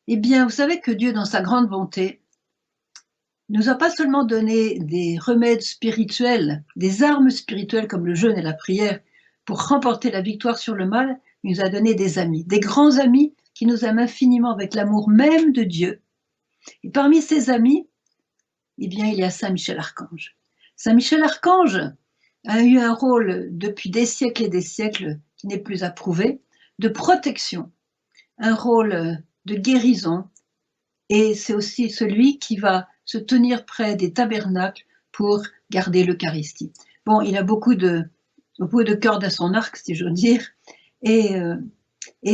Eh bien, vous savez que Dieu, dans sa grande bonté, nous a pas seulement donné des remèdes spirituels, des armes spirituelles comme le jeûne et la prière pour remporter la victoire sur le mal, il nous a donné des amis, des grands amis qui nous aiment infiniment avec l'amour même de Dieu. Et parmi ces amis, eh bien, il y a Saint Michel Archange. Saint Michel Archange a eu un rôle depuis des siècles et des siècles qui n'est plus à prouver, de protection, un rôle de guérison, et c'est aussi celui qui va se tenir près des tabernacles pour garder l'Eucharistie. Bon, il a beaucoup de cordes à son arc, si j'ose dire, et,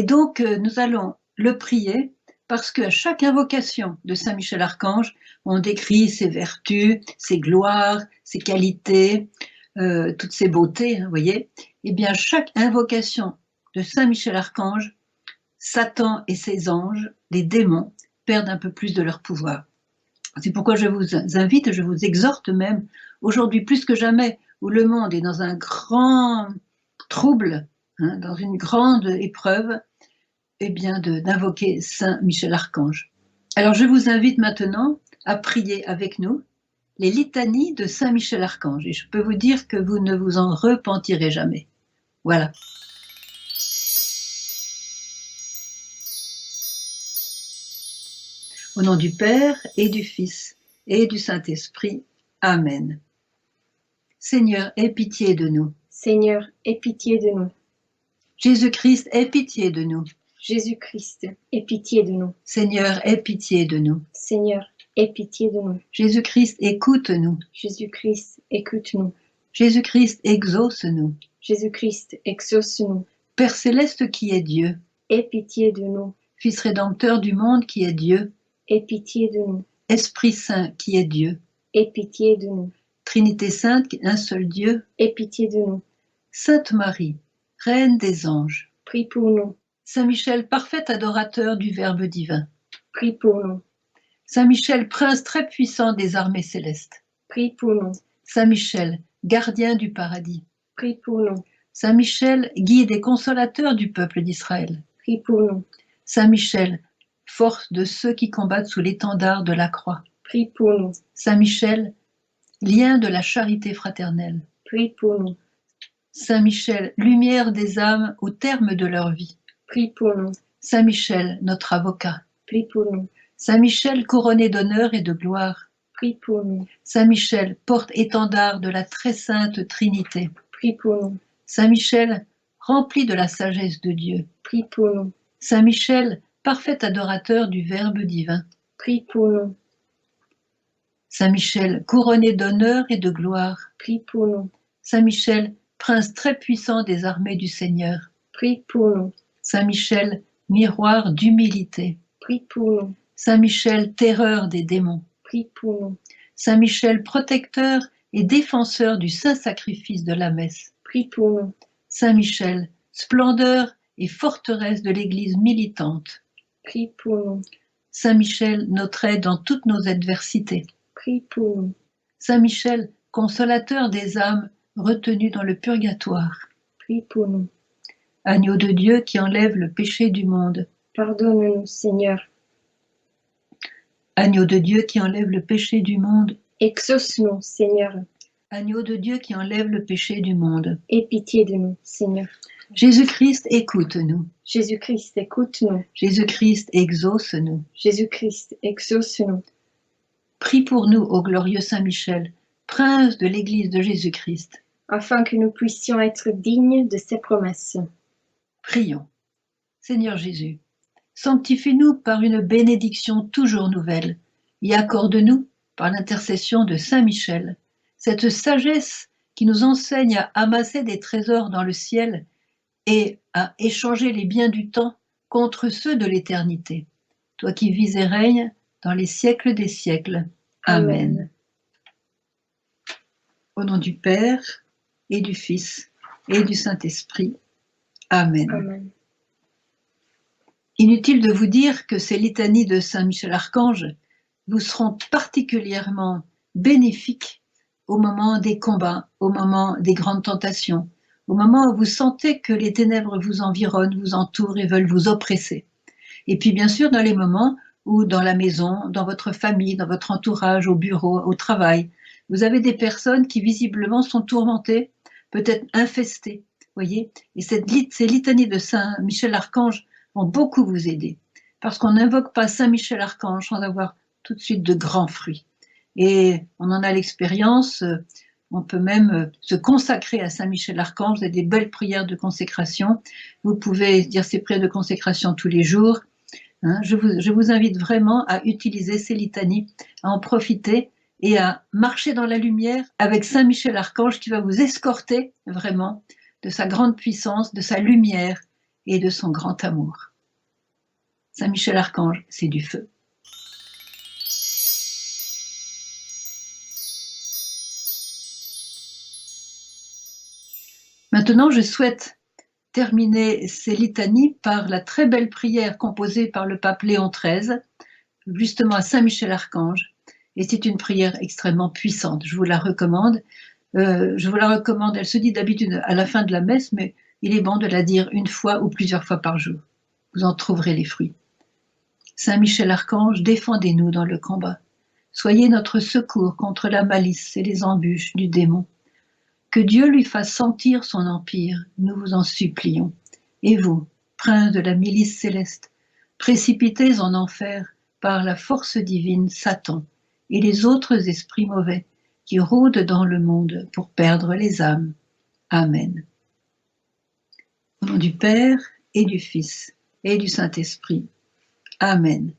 donc nous allons le prier parce qu'à chaque invocation de Saint Michel Archange, on décrit ses vertus, ses gloires, ses qualités, toutes ses beautés, hein, vous voyez. Eh bien, chaque invocation de Saint Michel Archange, Satan et ses anges, les démons, perdent un peu plus de leur pouvoir. C'est pourquoi je vous invite, je vous exhorte même, aujourd'hui plus que jamais, où le monde est dans un grand trouble, hein, dans une grande épreuve, eh bien d'invoquer Saint Michel Archange. Alors je vous invite maintenant à prier avec nous les litanies de Saint Michel Archange, et je peux vous dire que vous ne vous en repentirez jamais. Voilà. Au nom du Père et du Fils et du Saint-Esprit. Amen. Seigneur, aie pitié de nous. Seigneur, aie pitié de nous. Jésus-Christ, aie pitié de nous. Jésus-Christ, aie pitié de nous. Seigneur, aie pitié de nous. Seigneur, aie pitié de nous. Jésus-Christ, écoute-nous. Jésus-Christ, écoute-nous. Jésus-Christ, exauce-nous. Jésus-Christ, exauce-nous. Père céleste qui est Dieu. Aie pitié de nous. Fils rédempteur du monde qui est Dieu. Aie pitié de nous. Esprit Saint qui est Dieu. Aie pitié de nous. Trinité Sainte, un seul Dieu. Aie pitié de nous. Sainte Marie, Reine des anges. Prie pour nous. Saint Michel, parfait adorateur du Verbe divin. Prie pour nous. Saint Michel, prince très puissant des armées célestes. Prie pour nous. Saint Michel, gardien du paradis. Prie pour nous. Saint Michel, guide et consolateur du peuple d'Israël. Prie pour nous. Saint Michel, force de ceux qui combattent sous l'étendard de la croix. Prie pour nous. Saint Michel, lien de la charité fraternelle. Prie pour nous. Saint Michel, lumière des âmes au terme de leur vie. Prie pour nous. Saint Michel, notre avocat. Prie pour nous. Saint Michel, couronné d'honneur et de gloire. Prie pour nous. Saint Michel, porte-étendard de la très sainte Trinité. Prie pour nous. Saint Michel, rempli de la sagesse de Dieu. Prie pour nous. Saint Michel, parfait adorateur du Verbe divin. Prie pour nous. Saint Michel, couronné d'honneur et de gloire. Prie pour nous. Saint Michel, prince très puissant des armées du Seigneur. Prie pour nous. Saint Michel, miroir d'humilité. Prie pour nous. Saint Michel, terreur des démons. Prie pour nous. Saint Michel, protecteur et défenseur du saint sacrifice de la messe. Prie pour nous. Saint Michel, splendeur et forteresse de l'Église militante. Prie pour nous. Saint Michel, notre aide dans toutes nos adversités. Prie pour nous. Saint Michel, consolateur des âmes retenues dans le purgatoire. Prie pour nous. Agneau de Dieu qui enlève le péché du monde. Pardonne-nous, Seigneur. Agneau de Dieu qui enlève le péché du monde. Exauce-nous, Seigneur. Agneau de Dieu qui enlève le péché du monde. Aie pitié de nous, Seigneur. Jésus-Christ, écoute-nous. Jésus-Christ, écoute-nous. Jésus-Christ, exauce-nous. Jésus-Christ, exauce-nous. Prie pour nous, ô glorieux Saint Michel, prince de l'Église de Jésus-Christ. Afin que nous puissions être dignes de ses promesses. Prions. Seigneur Jésus, sanctifie-nous par une bénédiction toujours nouvelle et accorde-nous, par l'intercession de Saint Michel, cette sagesse qui nous enseigne à amasser des trésors dans le ciel et à échanger les biens du temps contre ceux de l'éternité. Toi qui vis et règnes dans les siècles des siècles. Amen. Au nom du Père et du Fils et du Saint-Esprit. Amen. Amen. Inutile de vous dire que ces litanies de Saint Michel Archange vous seront particulièrement bénéfiques au moment des combats, au moment des grandes tentations, au moment où vous sentez que les ténèbres vous environnent, vous entourent et veulent vous oppresser. Et puis bien sûr dans les moments où dans la maison, dans votre famille, dans votre entourage, au bureau, au travail, vous avez des personnes qui visiblement sont tourmentées, peut-être infestées, voyez. Et ces litanies de Saint Michel Archange vont beaucoup vous aider, parce qu'on n'invoque pas Saint Michel Archange sans avoir tout de suite de grands fruits. Et on en a l'expérience, on peut même se consacrer à Saint Michel Archange, il y a des belles prières de consécration. Vous pouvez dire ces prières de consécration tous les jours. Je vous invite vraiment à utiliser ces litanies, à en profiter et à marcher dans la lumière avec Saint Michel Archange qui va vous escorter vraiment de sa grande puissance, de sa lumière et de son grand amour. Saint Michel Archange, c'est du feu. Maintenant, je souhaite terminer ces litanies par la très belle prière composée par le pape Léon XIII, justement à Saint Michel Archange, et c'est une prière extrêmement puissante, je vous la recommande. Elle se dit d'habitude à la fin de la messe, mais il est bon de la dire une fois ou plusieurs fois par jour. Vous en trouverez les fruits. Saint Michel Archange, défendez-nous dans le combat. Soyez notre secours contre la malice et les embûches du démon. Que Dieu lui fasse sentir son empire, nous vous en supplions. Et vous, prince de la milice céleste, précipités en enfer par la force divine Satan et les autres esprits mauvais qui rôdent dans le monde pour perdre les âmes. Amen. Au nom du Père et du Fils et du Saint-Esprit. Amen.